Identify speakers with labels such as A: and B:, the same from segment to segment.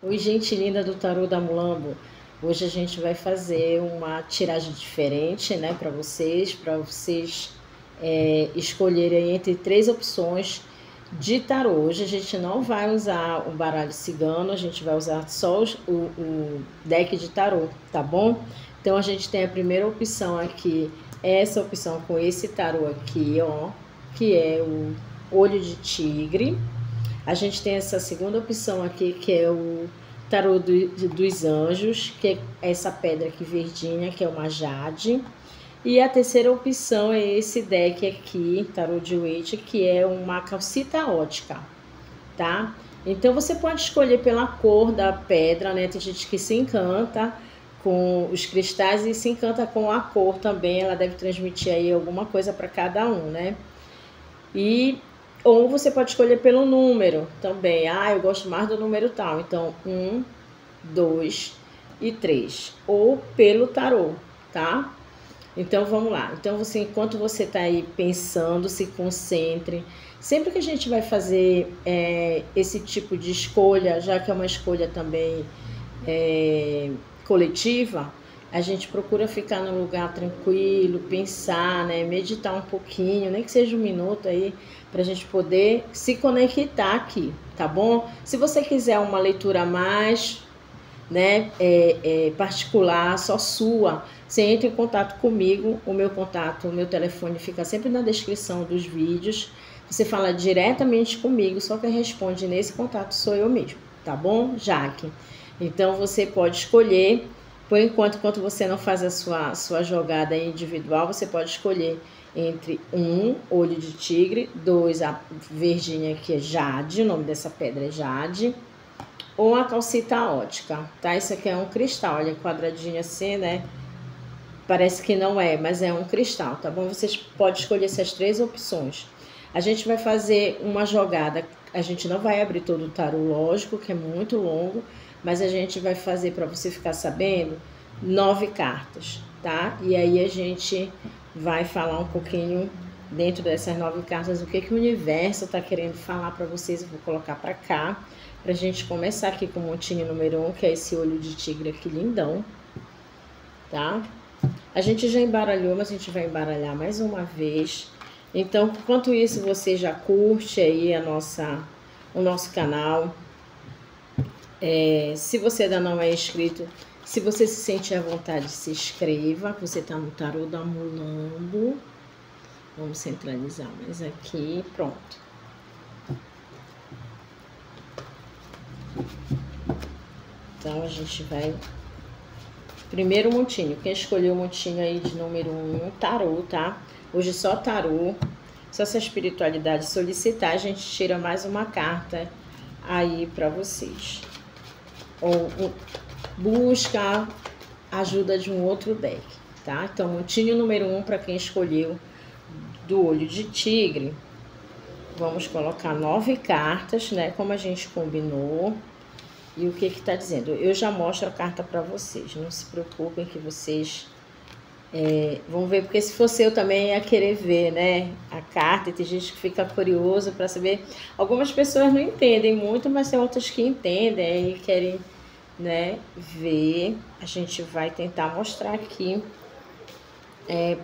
A: Oi, gente linda do Tarô da Mulambo. Hoje a gente vai fazer uma tiragem diferente, né, para vocês escolherem entre 3 opções de tarô. Hoje a gente não vai usar o baralho cigano, a gente vai usar só o deck de tarô, tá bom? Então a gente tem a primeira opção aqui, essa opção com esse tarô aqui, ó, que é o olho de tigre. A gente tem essa segunda opção aqui, que é o tarô dos anjos, que é essa pedra aqui verdinha, que é uma jade. E a terceira opção é esse deck aqui, tarô de Waite, que é uma calcita ótica, tá? Então você pode escolher pela cor da pedra, né? Tem gente que se encanta com os cristais e se encanta com a cor também. Ela deve transmitir aí alguma coisa para cada um, né? Ou você pode escolher pelo número também. Ah, eu gosto mais do número tal. Então, 1, 2 e 3. Ou pelo tarô, tá? Então, vamos lá. Então, enquanto você está aí pensando, se concentre. Sempre que a gente vai fazer esse tipo de escolha, já que é uma escolha também coletiva, a gente procura ficar num lugar tranquilo, pensar, né, meditar um pouquinho, nem que seja 1 minuto aí, para a gente poder se conectar aqui, tá bom? Se você quiser uma leitura mais, né, particular, só sua, você entra em contato comigo. O meu contato, o meu telefone fica sempre na descrição dos vídeos. Você fala diretamente comigo, só quem responde nesse contato sou eu mesmo, tá bom, Jaque? Então você pode escolher, por enquanto você não faz a sua jogada individual, você pode escolher entre 1, olho de tigre, 2, a verdinha que é jade, o nome dessa pedra é jade, ou a calcita ótica, tá? Isso aqui é um cristal, olha, quadradinho assim, né? Parece que não é, mas é um cristal, tá bom? Vocês podem escolher essas 3 opções. A gente vai fazer uma jogada, a gente não vai abrir todo o tarô, lógico, que é muito longo, mas a gente vai fazer, para você ficar sabendo, 9 cartas, tá? E aí a gente vai falar um pouquinho dentro dessas 9 cartas, o que o universo tá querendo falar para vocês. Eu vou colocar para cá, pra gente começar aqui com o montinho número 1, que é esse olho de tigre aqui lindão, tá? A gente já embaralhou, mas a gente vai embaralhar mais uma vez. Então, enquanto isso, você já curte aí o nosso canal. Se você ainda não é inscrito, se você se sentir à vontade, se inscreva. Você tá no Tarô da Mulambo. Vamos centralizar mais aqui, pronto. Então, a gente vai... Primeiro montinho, quem escolheu o montinho aí de número 1, tarô, tá? Hoje só tarô, só se a espiritualidade solicitar, a gente tira mais uma carta aí pra vocês. Ou busca ajuda de um outro deck, tá? Então, montinho número 1 para quem escolheu do olho de tigre. Vamos colocar 9 cartas, né? Como a gente combinou. E o que tá dizendo? Eu já mostro a carta para vocês. Não se preocupem que vocês vão ver, porque se fosse eu também ia querer ver, né? A carta. E tem gente que fica curioso para saber. Algumas pessoas não entendem muito, mas tem outras que entendem e querem, né, ver. A gente vai tentar mostrar aqui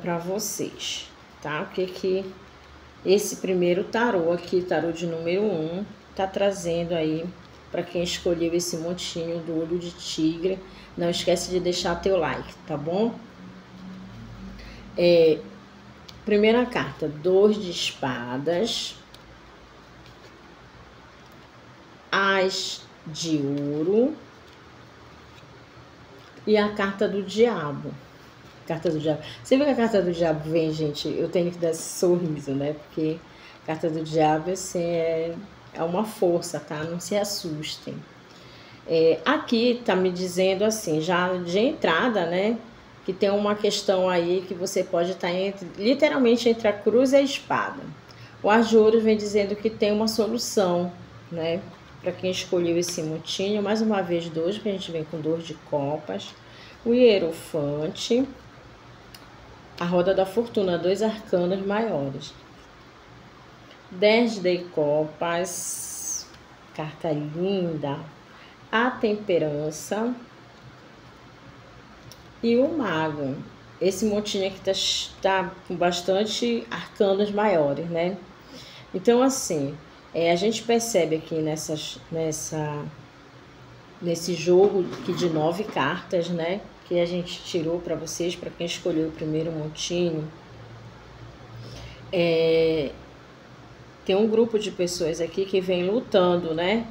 A: para vocês, tá? O que esse primeiro tarô aqui, tarô de número 1, tá trazendo aí para quem escolheu esse montinho do olho de tigre. Não esquece de deixar teu like, tá bom? Primeira carta, 2 de espadas, as de ouro e a carta do diabo. Carta do diabo. Sempre que a carta do diabo vem, gente, eu tenho que dar esse sorriso, né? Porque a carta do diabo, assim, é uma força, tá? Não se assustem. Aqui tá me dizendo assim, já de entrada, né? Que tem uma questão aí que você pode estar literalmente entre a cruz e a espada. O As de Ouros vem dizendo que tem uma solução, né? Para quem escolheu esse montinho. Mais uma vez, 2, porque a gente vem com 2 de copas. O Hierofante. A roda da fortuna, 2 arcanos maiores. 10 de copas, carta linda. a temperança e o mago. Esse montinho aqui tá com bastante arcanos maiores, né? Então, assim, a gente percebe aqui nesse jogo aqui de 9 cartas, né? Que a gente tirou para vocês, para quem escolheu o primeiro montinho. Tem um grupo de pessoas aqui que vem lutando, né?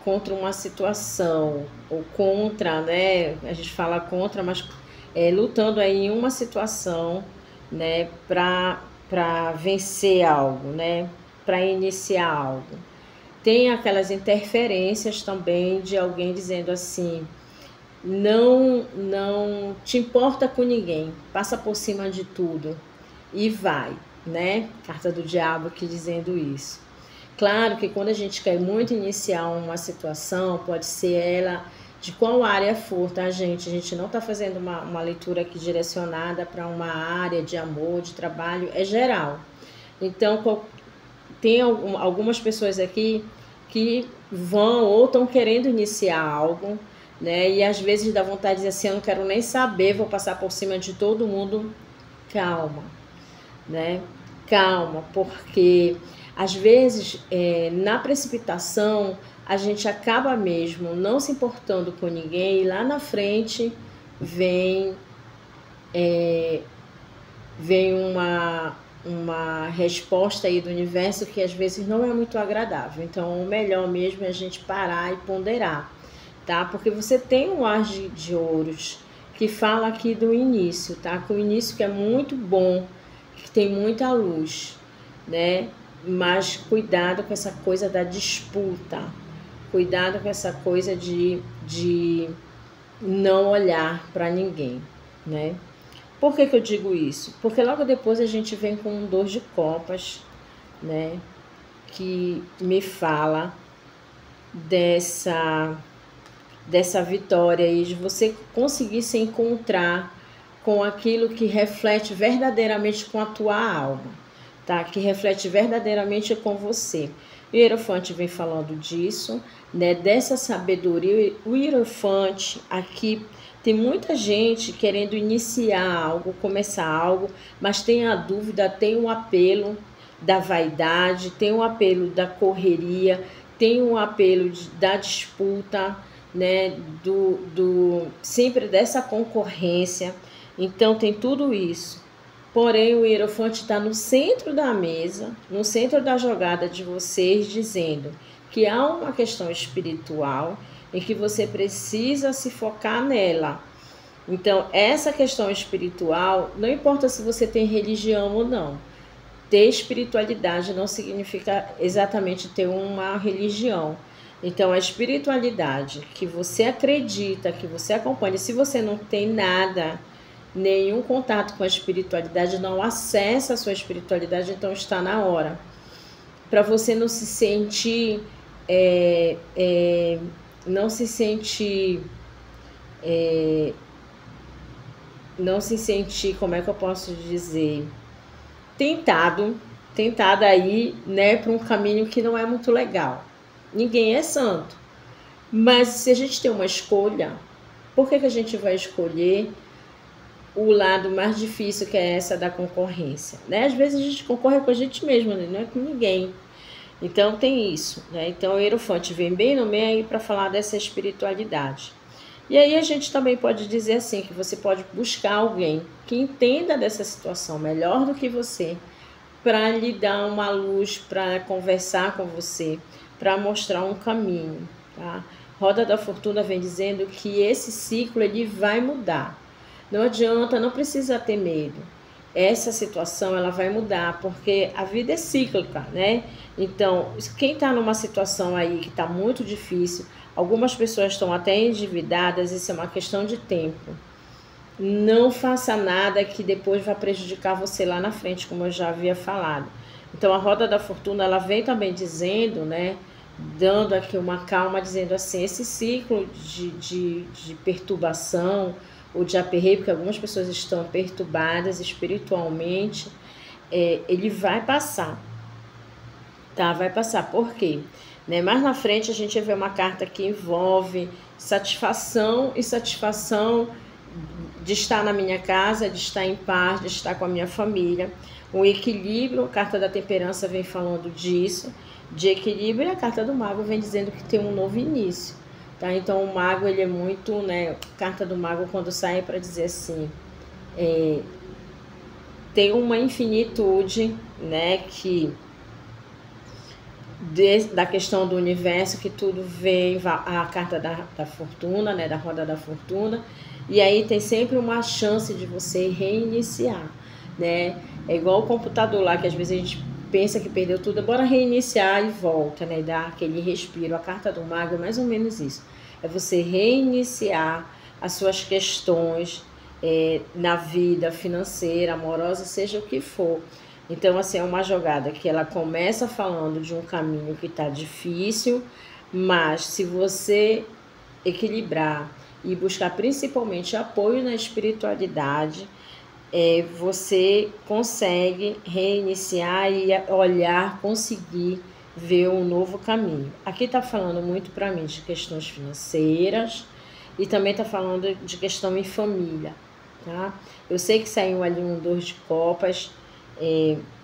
A: Contra uma situação, ou contra, né? A gente fala contra, mas lutando aí em uma situação, né? Para vencer algo, né? Para iniciar algo. Tem aquelas interferências também de alguém dizendo assim: não te importa com ninguém, passa por cima de tudo e vai, né? Carta do diabo aqui dizendo isso. Claro que quando a gente quer muito iniciar uma situação, pode ser ela de qual área for, tá, gente? A gente não tá fazendo uma leitura aqui direcionada para uma área de amor, de trabalho, é geral. Então, tem algumas pessoas aqui que vão ou estão querendo iniciar algo, né? E às vezes dá vontade de dizer assim: eu não quero nem saber, vou passar por cima de todo mundo. Calma, né? Calma, porque às vezes na precipitação a gente acaba mesmo não se importando com ninguém, e lá na frente vem uma resposta aí do universo que às vezes não é muito agradável. Então, o melhor mesmo é a gente parar e ponderar, tá? Porque você tem um ar de ouros que fala aqui do início, tá? Que o início que é muito bom, que tem muita luz, né? Mas cuidado com essa coisa da disputa, cuidado com essa coisa de não olhar para ninguém, né? Por que eu digo isso? Porque logo depois a gente vem com um 2 de copas, né? Que me fala dessa vitória aí, de você conseguir se encontrar com aquilo que reflete verdadeiramente com a tua alma, tá? Que reflete verdadeiramente com você. O Hierofante vem falando disso, né? Dessa sabedoria. O Hierofante aqui tem muita gente querendo iniciar algo, começar algo, mas tem a dúvida, tem um apelo da vaidade, tem um apelo da correria, tem um apelo da disputa, né? Sempre dessa concorrência. Então tem tudo isso. Porém, o Hierofante está no centro da mesa, no centro da jogada de vocês, dizendo que há uma questão espiritual em que você precisa se focar nela. Então, essa questão espiritual, não importa se você tem religião ou não. Ter espiritualidade não significa exatamente ter uma religião. Então, a espiritualidade que você acredita, que você acompanha, se você não tem nada, nenhum contato com a espiritualidade, não acessa a sua espiritualidade, então está na hora. Para você não se sentir... não se sentir, como é que eu posso dizer, tentada aí, né, para um caminho que não é muito legal. Ninguém é santo, mas se a gente tem uma escolha, por que a gente vai escolher o lado mais difícil, que é essa da concorrência, né? Às vezes a gente concorre com a gente mesmo, né? Não é com ninguém. Então tem isso, né? Então o Hierofante vem bem no meio aí para falar dessa espiritualidade. E aí a gente também pode dizer assim, que você pode buscar alguém que entenda dessa situação melhor do que você, para lhe dar uma luz, para conversar com você, para mostrar um caminho, tá? Roda da Fortuna vem dizendo que esse ciclo ele vai mudar. Não adianta, não precisa ter medo. Essa situação ela vai mudar, porque a vida é cíclica, né? Então, quem está numa situação aí que está muito difícil, algumas pessoas estão até endividadas, isso é uma questão de tempo. Não faça nada que depois vai prejudicar você lá na frente, como eu já havia falado. Então, a Roda da Fortuna, ela vem também dizendo, né? Dando aqui uma calma, dizendo assim, esse ciclo de perturbação ou de aperreio, porque algumas pessoas estão perturbadas espiritualmente, ele vai passar, tá? Vai passar. Por quê? né? Mais na frente a gente vê uma carta que envolve satisfação e satisfação de estar na minha casa, de estar em paz, de estar com a minha família. O equilíbrio, a carta da temperança vem falando disso, de equilíbrio, e a carta do mago vem dizendo que tem um novo início, tá? Então o mago, ele é muito, né, a carta do mago quando sai é para dizer assim, tem uma infinitude, né, que da questão do universo, que tudo vem, a carta da fortuna, né, da roda da fortuna, e aí tem sempre uma chance de você reiniciar, né? É igual o computador lá, que às vezes a gente pensa que perdeu tudo, bora reiniciar e volta, né? Dar aquele respiro. A carta do mago é mais ou menos isso. É você reiniciar as suas questões na vida financeira, amorosa, seja o que for. Então, assim, é uma jogada que ela começa falando de um caminho que está difícil, mas se você equilibrar e buscar principalmente apoio na espiritualidade, você consegue reiniciar e olhar, conseguir ver um novo caminho. Aqui está falando muito para mim de questões financeiras e também está falando de questão em família, tá? Eu sei que saiu ali um 2 de copas,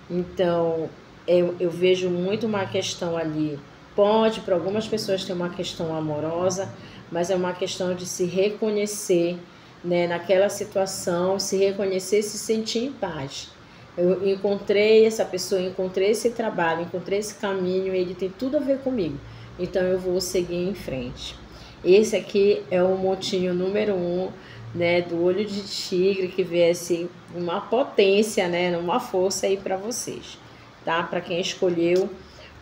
A: então eu vejo muito uma questão ali. Pode, para algumas pessoas, ter uma questão amorosa, mas é uma questão de se reconhecer, né, naquela situação, se reconhecer, se sentir em paz. Eu encontrei essa pessoa, encontrei esse trabalho, encontrei esse caminho, ele tem tudo a ver comigo, então eu vou seguir em frente. Esse aqui é o montinho número 1, né, do olho de tigre, que vê assim, uma potência, né, uma força aí para vocês, tá? Para quem escolheu,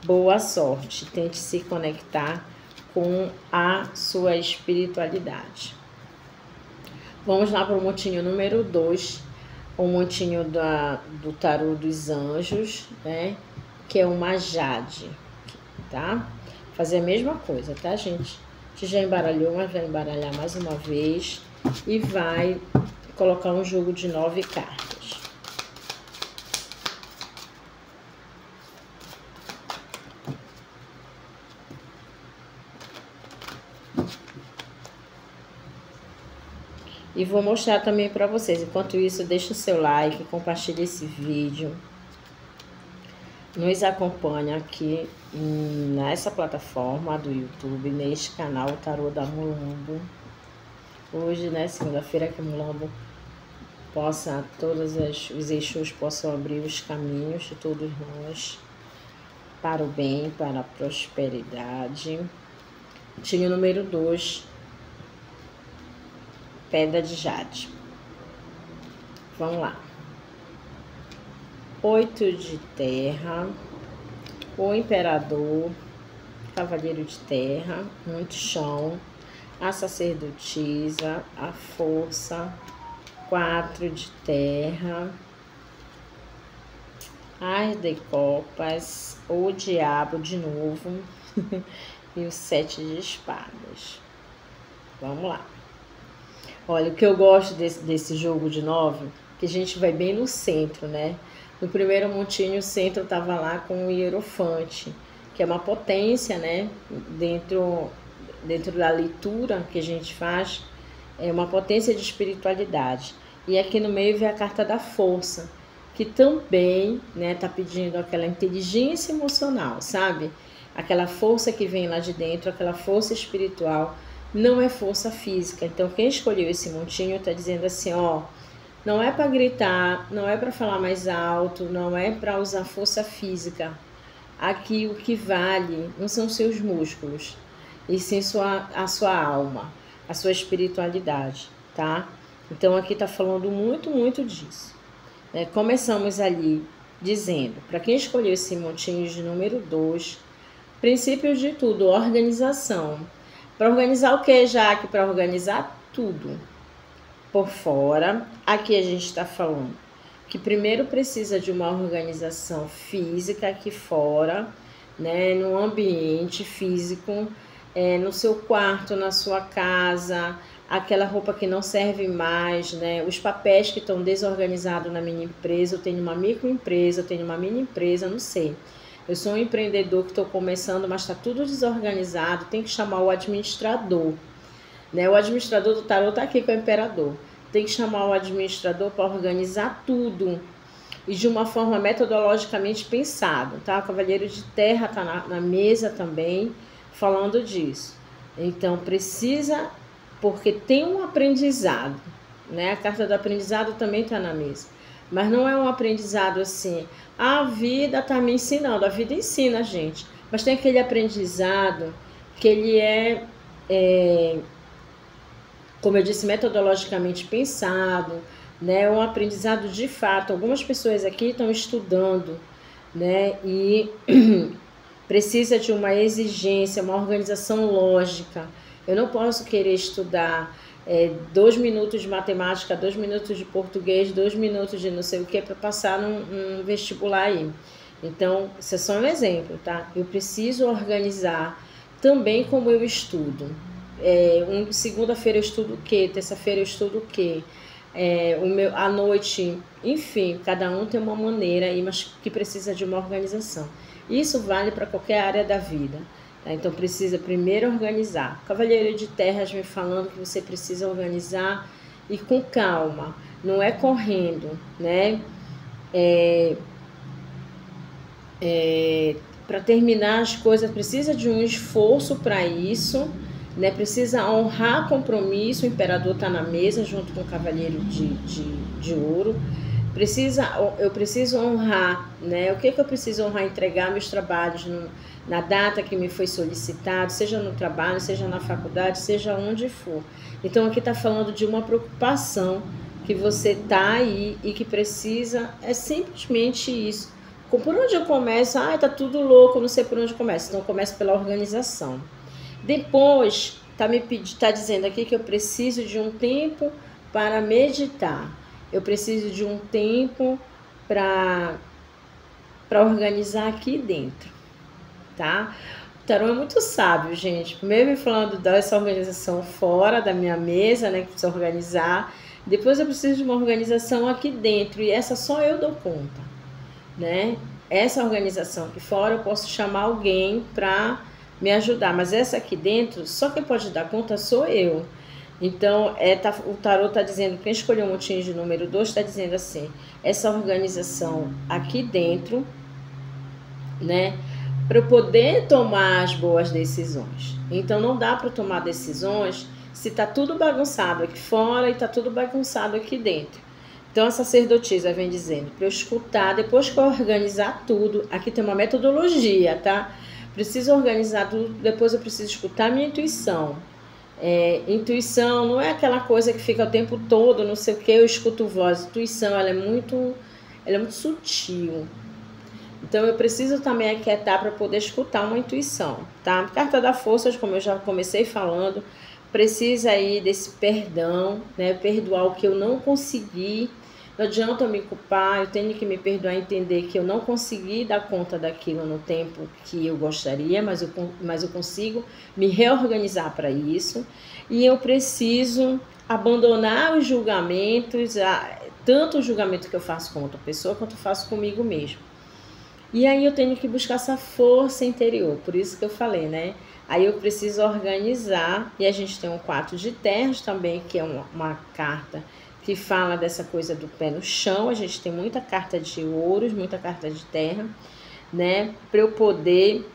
A: boa sorte. Tente se conectar com a sua espiritualidade. Vamos lá para o montinho número 2, o montinho do tarô dos anjos, né? Que é uma Jade, tá? Fazer a mesma coisa, tá, gente? A gente já embaralhou, mas vai embaralhar mais uma vez e vai colocar um jogo de 9 cartas. E vou mostrar também para vocês. Enquanto isso, deixa o seu like, compartilhe esse vídeo. Nos acompanha aqui nessa plataforma do YouTube, neste canal Tarô da Mulambo. Hoje, né, segunda-feira, que Mulambo possa, todos os Exus possam abrir os caminhos de todos nós para o bem, para a prosperidade. Tinha o número 2. Pedra de Jade. Vamos lá. 8 de terra, o imperador, cavaleiro de terra, muito chão, a sacerdotisa, a força, 4 de terra, as de copas, o diabo de novo e o 7 de espadas. Vamos lá. Olha, o que eu gosto desse jogo de 9, que a gente vai bem no centro, né? No primeiro montinho, o centro tava lá com o Hierofante, que é uma potência, né? Dentro da leitura que a gente faz, é uma potência de espiritualidade. E aqui no meio vem a carta da força, que também, né, tá pedindo aquela inteligência emocional, sabe? Aquela força que vem lá de dentro, aquela força espiritual. Não é força física. Então, quem escolheu esse montinho tá dizendo assim, ó, não é para gritar, não é para falar mais alto, não é para usar força física. Aqui o que vale não são seus músculos, e sim a sua alma, a sua espiritualidade, tá? Então, aqui tá falando muito, muito disso. Começamos ali dizendo, para quem escolheu esse montinho de número 2, princípios de tudo, organização. Para organizar o que, Jaque? Para organizar tudo por fora. Aqui a gente está falando que primeiro precisa de uma organização física aqui fora, né? No ambiente físico, no seu quarto, na sua casa, aquela roupa que não serve mais, né? Os papéis que estão desorganizados na minha empresa. Eu tenho uma microempresa, eu tenho uma mini empresa, não sei. Eu sou um empreendedor que estou começando, mas está tudo desorganizado, tem que chamar o administrador, né? O administrador do tarô está aqui com o imperador. Tem que chamar o administrador para organizar tudo e de uma forma metodologicamente pensada, tá? O Cavaleiro de Terra está na mesa também falando disso. Então precisa, porque tem um aprendizado, né? A carta do aprendizado também está na mesa, mas não é um aprendizado assim, a vida está me ensinando, a vida ensina a gente, mas tem aquele aprendizado que ele como eu disse, metodologicamente pensado, né? Um aprendizado de fato. Algumas pessoas aqui estão estudando, né? E precisa de uma exigência, uma organização lógica. Eu não posso querer estudar 2 minutos de matemática, 2 minutos de português, 2 minutos de não sei o que para passar num vestibular aí. Então, isso é só um exemplo, tá? Eu preciso organizar também como eu estudo. Segunda-feira eu estudo o quê? Terça-feira eu estudo o quê? À noite, enfim, cada um tem uma maneira aí, mas que precisa de uma organização. Isso vale para qualquer área da vida, tá? Então precisa primeiro organizar. Cavaleiro de Terras me falando que você precisa organizar e com calma, não é correndo, né? Para terminar as coisas precisa de um esforço para isso, né? Precisa honrar compromisso. O imperador está na mesa junto com o cavaleiro de ouro. Eu preciso honrar, né? O que eu preciso honrar? Entregar meus trabalhos na data que me foi solicitado, seja no trabalho, seja na faculdade, seja onde for. Então aqui está falando de uma preocupação que você está aí e que precisa, é simplesmente isso. Por onde eu começo? Tá tudo louco, não sei por onde começo. Então eu começo pela organização. Depois, tá dizendo aqui que eu preciso de um tempo para meditar. Eu preciso de um tempo para organizar aqui dentro, tá? O tarô é muito sábio, gente. Primeiro me falando dessa organização fora da minha mesa, né? Que precisa organizar. Depois eu preciso de uma organização aqui dentro. E essa só eu dou conta, né? Essa organização aqui fora eu posso chamar alguém para me ajudar, mas essa aqui dentro, só quem pode dar conta sou eu. Então, o tarô está dizendo, quem escolheu o montinho de número 2 está dizendo assim, essa organização aqui dentro, né, para eu poder tomar as boas decisões. Então, não dá para tomar decisões se está tudo bagunçado aqui fora e está tudo bagunçado aqui dentro. Então, a sacerdotisa vem dizendo para eu escutar, depois que eu organizar tudo, aqui tem uma metodologia, tá? Preciso organizar tudo, depois eu preciso escutar minha intuição. Intuição não é aquela coisa que fica o tempo todo, não sei o que, eu escuto voz. Intuição, ela é muito sutil. Então, eu preciso também aquietar para poder escutar uma intuição, tá? Carta da Força, como eu já comecei falando, precisa aí desse perdão, né? Perdoar o que eu não consegui. Não adianta eu me culpar, eu tenho que me perdoar e entender que eu não consegui dar conta daquilo no tempo que eu gostaria, mas eu consigo me reorganizar para isso. E eu preciso abandonar os julgamentos, tanto o julgamento que eu faço com outra pessoa, quanto eu faço comigo mesmo. E aí eu tenho que buscar essa força interior, por isso que eu falei, né? Aí eu preciso organizar, e a gente tem um 4 de terras também, que é uma carta que fala dessa coisa do pé no chão. A gente tem muita carta de ouros, muita carta de terra, né? Para eu poder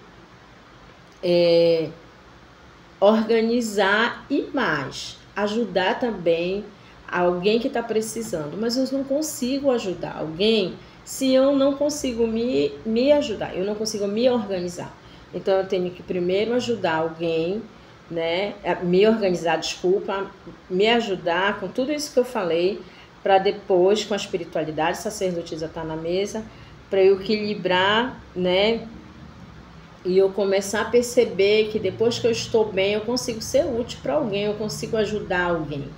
A: organizar e mais, ajudar também alguém que está precisando. Mas eu não consigo ajudar alguém se eu não consigo me ajudar, eu não consigo me organizar. Então, eu tenho que primeiro ajudar alguém, né? Me organizar, me ajudar com tudo isso que eu falei, para depois, com a espiritualidade, a sacerdotisa está na mesa, para eu equilibrar, né? E eu começar a perceber que depois que eu estou bem, eu consigo ser útil para alguém, eu consigo ajudar alguém.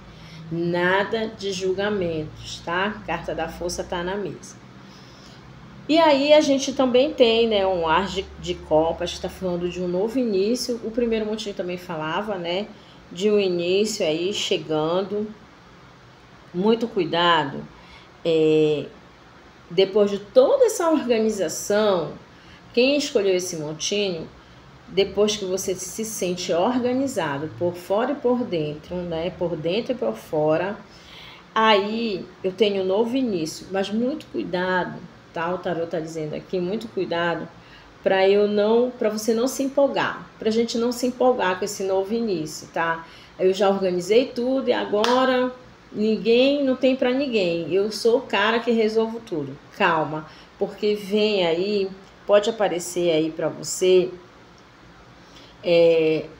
A: Nada de julgamentos, tá? Carta da Força está na mesa. E aí a gente também tem, né, um ar de copas, que está falando de um novo início. O primeiro montinho também falava, né, de um início aí chegando. Muito cuidado. Depois de toda essa organização, Quem escolheu esse montinho, depois que você se sente organizado por fora e por dentro, né? Por dentro e por fora, aí eu tenho um novo início, mas muito cuidado, tá? O tarô tá dizendo aqui, muito cuidado para você não se empolgar, pra gente não se empolgar com esse novo início, tá? Eu já organizei tudo e agora não tem para ninguém. Eu sou o cara que resolvo tudo. Calma, porque vem aí, pode aparecer aí para você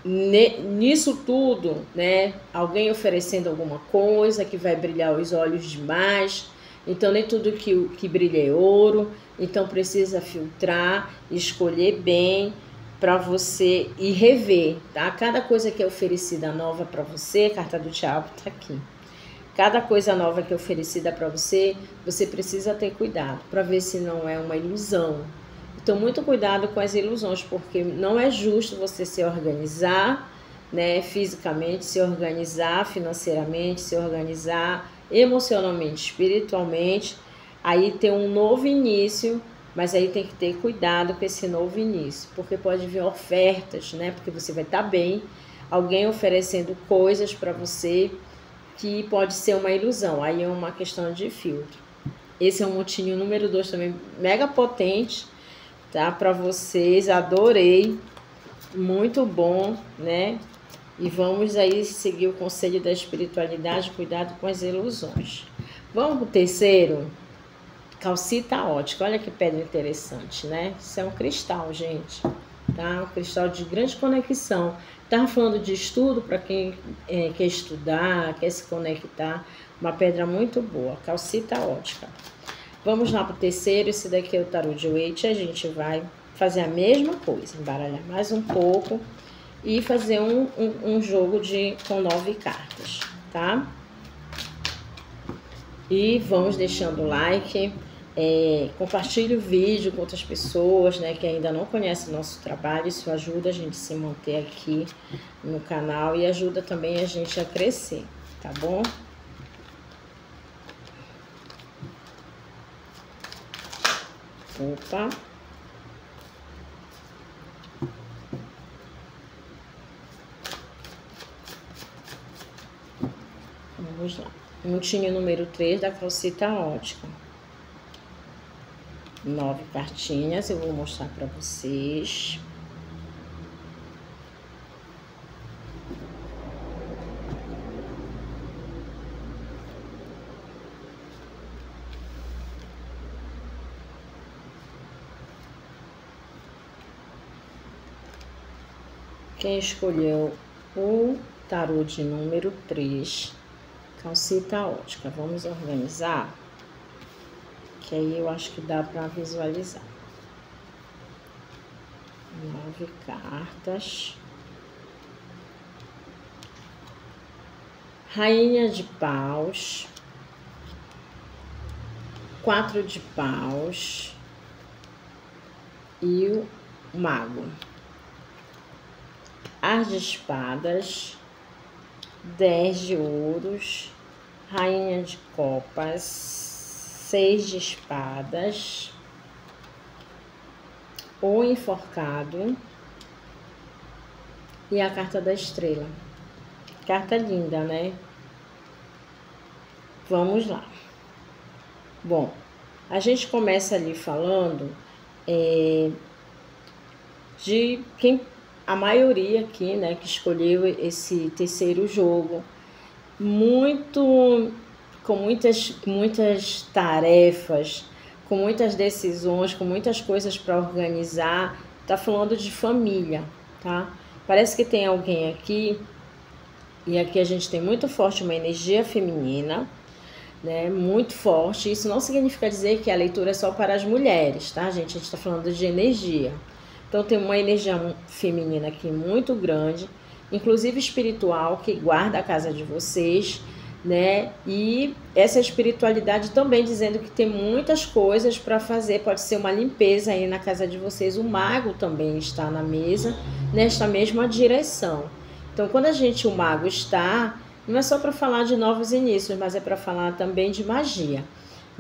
A: nisso tudo, né? Alguém oferecendo alguma coisa que vai brilhar os olhos demais. Então, nem tudo que brilha é ouro. Então, precisa filtrar, escolher bem para você e rever, tá? Cada coisa que é oferecida nova para você, a carta do diabo tá aqui. Cada coisa nova que é oferecida para você, você precisa ter cuidado para ver se não é uma ilusão. Então, muito cuidado com as ilusões, porque não é justo você se organizar, né, fisicamente, se organizar financeiramente, se organizar emocionalmente, espiritualmente, aí ter um novo início, mas aí tem que ter cuidado com esse novo início, porque pode vir ofertas, né, porque você vai estar bem, alguém oferecendo coisas para você que pode ser uma ilusão, aí é uma questão de filtro. Esse é o montinho número 2 também, mega potente, tá? Para vocês, adorei, muito bom, né? E vamos aí seguir o conselho da espiritualidade, cuidado com as ilusões. Vamos pro terceiro, calcita ótica. Olha que pedra interessante, né? Isso é um cristal, gente, tá? Um cristal de grande conexão. Tava falando de estudo para quem quer estudar, quer se conectar. Uma pedra muito boa, calcita ótica. Vamos lá para o terceiro, esse daqui é o tarô de Waite. A gente vai fazer a mesma coisa, embaralhar mais um pouco e fazer um jogo com 9 cartas, tá? E vamos deixando o like, compartilhe o vídeo com outras pessoas, né, que ainda não conhecem o nosso trabalho. Isso ajuda a gente a se manter aqui no canal e ajuda também a gente a crescer, tá bom? Opa. Vamos lá. Montinho número 3 da calcita ótica. 9 cartinhas, eu vou mostrar para vocês. Quem escolheu o tarô de número 3, calcita ótica, vamos organizar, que aí eu acho que dá para visualizar. 9 cartas. Rainha de paus. 4 de paus. E o mago. As de espadas, 10 de ouros, rainha de copas, 6 de espadas, o enforcado e a carta da estrela. Carta linda, né? Vamos lá. Bom, a gente começa ali falando de quem... A maioria aqui, né, que escolheu esse terceiro jogo, com muitas tarefas, com muitas decisões, com muitas coisas para organizar, tá falando de família, tá? Parece que tem alguém aqui, e aqui a gente tem muito forte uma energia feminina, né, muito forte. Isso não significa dizer que a leitura é só para as mulheres, tá, gente? A gente tá falando de energia. Então, tem uma energia feminina aqui muito grande, inclusive espiritual, que guarda a casa de vocês, né? E essa espiritualidade também dizendo que tem muitas coisas para fazer, pode ser uma limpeza aí na casa de vocês. O mago também está na mesa, nesta mesma direção. Então, quando o mago está, não é só para falar de novos inícios, mas é para falar também de magia,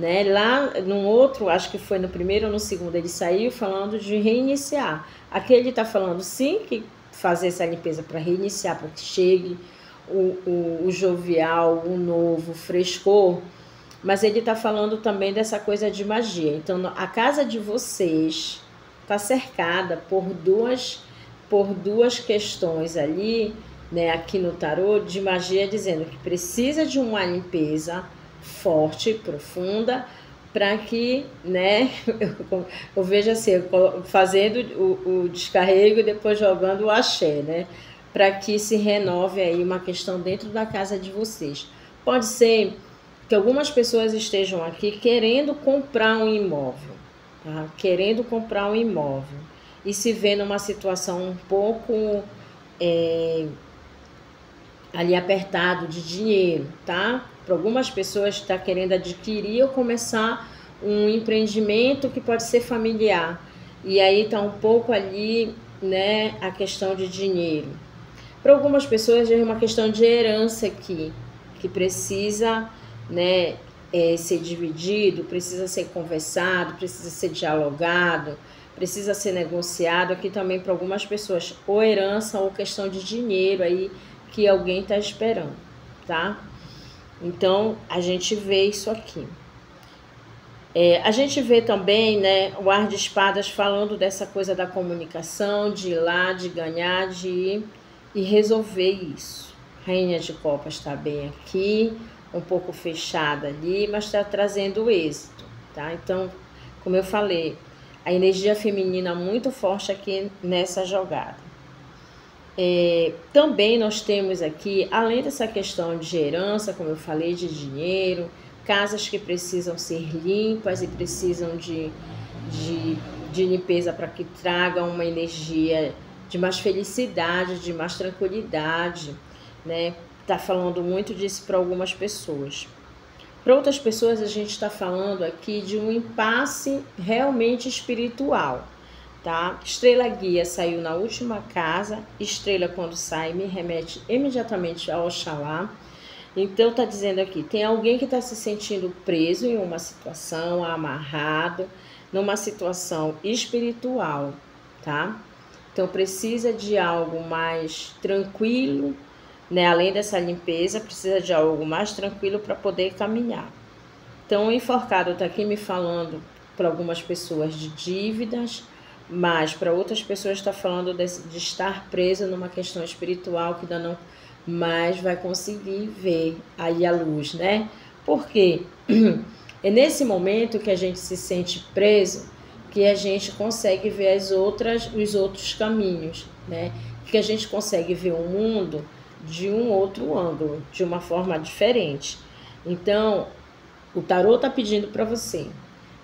A: né? Lá no outro, acho que foi no primeiro ou no segundo, ele saiu falando de reiniciar. Aqui ele está falando sim que fazer essa limpeza para reiniciar, para que chegue o jovial, o novo, o frescor, mas ele está falando também dessa coisa de magia. Então, a casa de vocês está cercada por duas questões ali, né, aqui no tarô, de magia, dizendo que precisa de uma limpeza forte, profunda, para que, né, eu vejo assim, fazendo o descarrego e depois jogando o axé, né, para que se renove aí uma questão dentro da casa de vocês. Pode ser que algumas pessoas estejam aqui querendo comprar um imóvel, tá? Querendo comprar um imóvel e se vê numa situação um pouco ali apertado de dinheiro, tá? Para algumas pessoas está querendo adquirir ou começar um empreendimento que pode ser familiar e aí está um pouco ali, né, a questão de dinheiro. Para algumas pessoas é uma questão de herança aqui, que precisa, né, ser dividido, precisa ser conversado, precisa ser dialogado, precisa ser negociado. Aqui também para algumas pessoas, ou herança ou questão de dinheiro aí que alguém está esperando, tá? Então, a gente vê isso aqui. A gente vê também, né, o Ar de Espadas falando dessa coisa da comunicação, de ir lá, de ganhar, de ir e resolver isso. Rainha de Copas está bem aqui, um pouco fechada ali, mas está trazendo êxito, tá? Então, como eu falei, a energia feminina muito forte aqui nessa jogada. Também nós temos aqui, além dessa questão de herança, como eu falei, de dinheiro, casas que precisam ser limpas e precisam de limpeza para que tragam uma energia de mais felicidade, de mais tranquilidade, né? Tá falando muito disso para algumas pessoas. Para outras pessoas, a gente está falando aqui de um impasse realmente espiritual, tá? Estrela guia saiu na última casa. Estrela, quando sai, me remete imediatamente ao Oxalá. Então, tá dizendo aqui, tem alguém que está se sentindo preso em uma situação, amarrado, numa situação espiritual, tá? Então, precisa de algo mais tranquilo, né? Além dessa limpeza, precisa de algo mais tranquilo para poder caminhar. Então, o enforcado está aqui me falando para algumas pessoas de dívidas, mas para outras pessoas está falando de estar preso numa questão espiritual que ainda não mais vai conseguir ver aí a luz, né? Porque é nesse momento que a gente se sente preso que a gente consegue ver os outros caminhos, né? Que a gente consegue ver o mundo de um outro ângulo, de uma forma diferente. Então, o tarô está pedindo para você.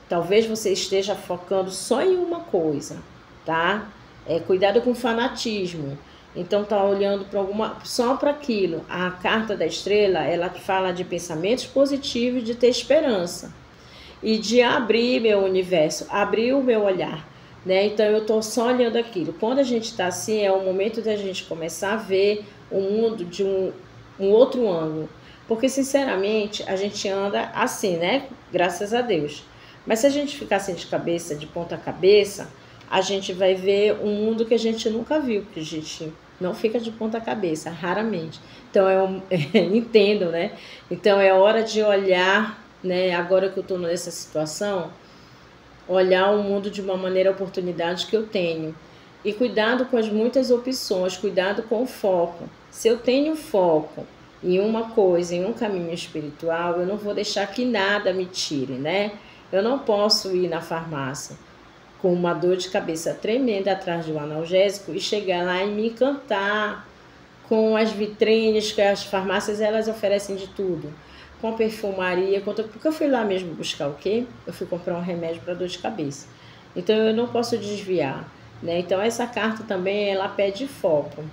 A: Talvez você esteja focando só em uma coisa, tá? Cuidado com fanatismo. Então, tá olhando para só para aquilo. A carta da estrela, ela fala de pensamentos positivos, de ter esperança e de abrir meu universo, abrir o meu olhar, né? Então, eu tô só olhando aquilo. Quando a gente está assim, é o momento da gente começar a ver o mundo de um outro ângulo. Porque, sinceramente, a gente anda assim, né? Graças a Deus. Mas se a gente ficar assim de cabeça, de ponta cabeça, a gente vai ver um mundo que a gente nunca viu, que a gente não fica de ponta cabeça, raramente. Então, entendo, né? Então, é hora de olhar, né? Agora que eu estou nessa situação, olhar o mundo de uma maneira, oportunidade que eu tenho. E cuidado com as muitas opções, cuidado com o foco. Se eu tenho foco em uma coisa, em um caminho espiritual, eu não vou deixar que nada me tire, né? Eu não posso ir na farmácia com uma dor de cabeça tremenda atrás de um analgésico e chegar lá e me encantar com as vitrines que as farmácias elas oferecem de tudo, com perfumaria, porque eu fui lá mesmo buscar o quê? Eu fui comprar um remédio para dor de cabeça. Então eu não posso desviar, né? Então essa carta também ela pede foco.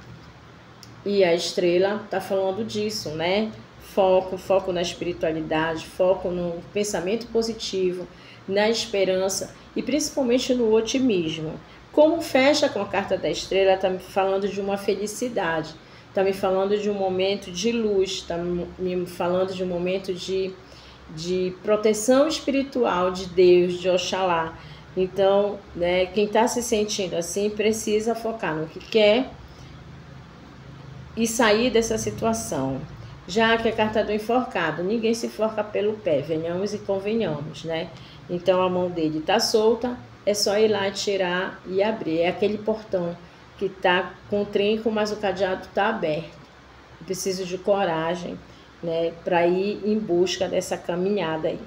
A: E a estrela está falando disso, né? Foco na espiritualidade, foco no pensamento positivo, na esperança e principalmente no otimismo. Como fecha com a carta da estrela, está me falando de uma felicidade, está me falando de um momento de luz, está me falando de um momento de de proteção espiritual de Deus, de Oxalá. Então, né, quem está se sentindo assim precisa focar no que quer e sair dessa situação. Já que a carta do enforcado, ninguém se enforca pelo pé, venhamos e convenhamos, né? Então a mão dele está solta, é só ir lá tirar e abrir. É aquele portão que está com trinco, mas o cadeado está aberto. Eu preciso de coragem, né, para ir em busca dessa caminhada aí.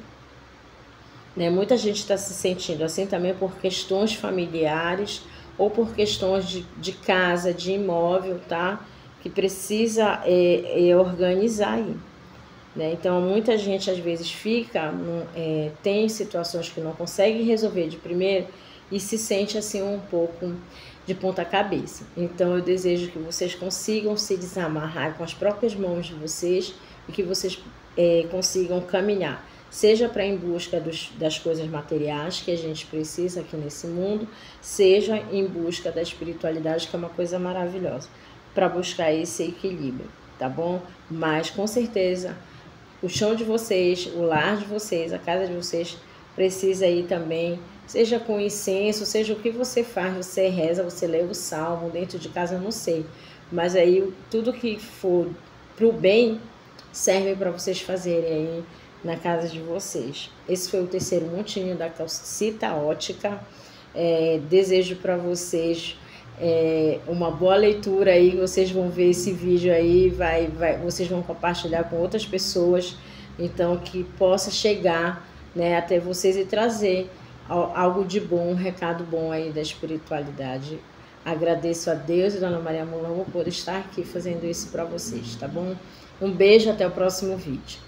A: Né? Muita gente está se sentindo assim também por questões familiares ou por questões de casa, de imóvel, tá? Que precisa organizar aí. Né? Então, muita gente às vezes tem situações que não consegue resolver de primeiro e se sente assim um pouco de ponta cabeça. Então, eu desejo que vocês consigam se desamarrar com as próprias mãos de vocês e que vocês consigam caminhar, seja para em busca das coisas materiais que a gente precisa aqui nesse mundo, seja em busca da espiritualidade, que é uma coisa maravilhosa, para buscar esse equilíbrio, tá bom? Mas, com certeza, o chão de vocês, o lar de vocês, a casa de vocês precisa ir também, seja com incenso, seja o que você faz, você reza, você lê o salmo, dentro de casa eu não sei, mas aí tudo que for pro bem serve para vocês fazerem aí na casa de vocês. Esse foi o terceiro montinho da calcita ótica. Desejo para vocês uma boa leitura aí, vocês vão ver esse vídeo aí, vocês vão compartilhar com outras pessoas, então que possa chegar, né, até vocês e trazer algo de bom, um recado bom aí da espiritualidade. Agradeço a Deus e Dona Maria Mulamba por estar aqui fazendo isso para vocês, tá bom? Um beijo, até o próximo vídeo.